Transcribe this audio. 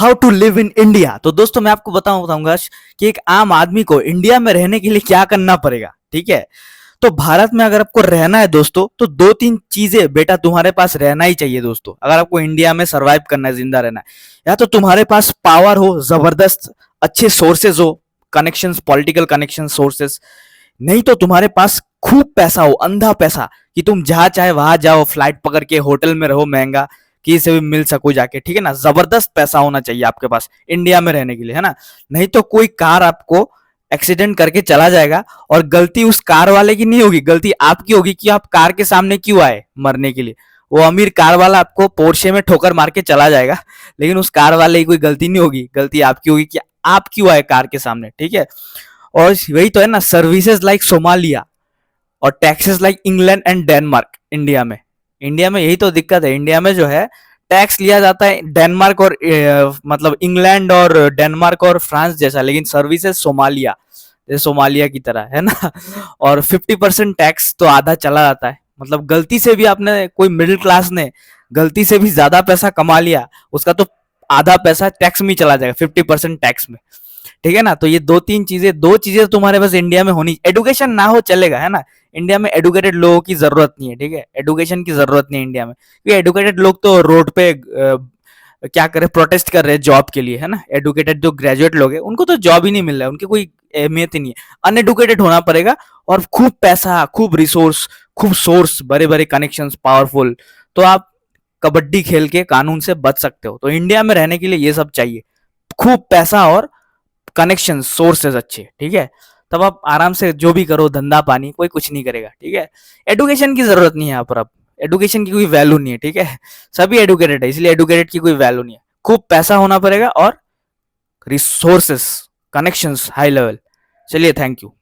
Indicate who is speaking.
Speaker 1: How to live in India. तो दोस्तों मैं आपको बताऊंगा कि एक आम आदमी को इंडिया में रहने के लिए क्या करना पड़ेगा। ठीक है, तो भारत में अगर आपको रहना है दोस्तों, तो दो तीन चीजें बेटा तुम्हारे पास रहना ही चाहिए दोस्तों। अगर आपको इंडिया में सरवाइव करना है, जिंदा रहना है, या तो तुम्हारे पास पावर हो, जबरदस्त अच्छे सोर्सेज हो, कनेक्शंस, पॉलिटिकल कनेक्शन, सोर्सेज। नहीं तो तुम्हारे पास खूब पैसा हो, अंधा पैसा, कि तुम जहां चाहे वहां जाओ, फ्लाइट पकड़ के होटल में रहो, महंगा किसी से भी मिल सको जाके। ठीक है ना, जबरदस्त पैसा होना चाहिए आपके पास इंडिया में रहने के लिए, है ना। नहीं तो कोई कार आपको एक्सीडेंट करके चला जाएगा और गलती उस कार वाले की नहीं होगी, गलती आपकी होगी कि आप कार के सामने क्यों आए मरने के लिए। वो अमीर कार वाला आपको पोर्शे में ठोकर मार के चला जाएगा, लेकिन उस कार वाले की कोई गलती नहीं होगी, गलती आपकी होगी कि आप क्यों आए कार के सामने। ठीक है, और वही तो है ना, सर्विसेज लाइक सोमालिया और taxes like England and Denmark. India में यही तो दिक्कत है। इंडिया में जो है टैक्स लिया जाता है डेनमार्क और मतलब इंग्लैंड और डेनमार्क और फ्रांस जैसा, लेकिन सर्विसेज सोमालिया, जैसे सोमालिया की तरह, है ना। और 50% टैक्स तो आधा चला जाता है। मतलब गलती से भी आपने, कोई मिडिल क्लास ने गलती से भी ज्यादा पैसा कमा लिया, उसका तो आधा पैसा टैक्स में चला जाएगा, 50% टैक्स में। ठीक है ना, तो ये दो चीजें तुम्हारे पास इंडिया में होनी। एडुकेशन ना हो चलेगा, है ना। इंडिया में एडुकेटेड लोगों की जरूरत नहीं है। ठीक है, एडुकेशन की जरूरत नहीं है इंडिया में, क्योंकि एडुकेटेड लोग तो रोड पे क्या करे, प्रोटेस्ट कर रहे हैं जॉब के लिए, है ना। एडुकेटेड जो ग्रेजुएट लोग हैं उनको तो जॉब ही नहीं मिल रहा है, उनकी कोई अहमियत ही नहीं है। अनएडुकेटेड होना पड़ेगा, और खूब पैसा, खूब रिसोर्स, खूब सोर्स, बड़े बड़े कनेक्शंस, पावरफुल, तो आप कबड्डी खेल के कानून से बच सकते हो। तो इंडिया में रहने के लिए ये सब चाहिए, खूब पैसा और कनेक्शन, सोर्सेज अच्छे। ठीक है, तब आप आराम से जो भी करो, धंधा पानी, कोई कुछ नहीं करेगा। ठीक है, एडुकेशन की जरूरत नहीं है यहाँ पर। अब एडुकेशन की कोई वैल्यू नहीं है। ठीक है, सभी एडुकेटेड है, इसलिए एडुकेटेड की कोई वैल्यू नहीं है। खूब पैसा होना पड़ेगा और रिसोर्सेस, कनेक्शंस हाई लेवल। चलिए, थैंक यू।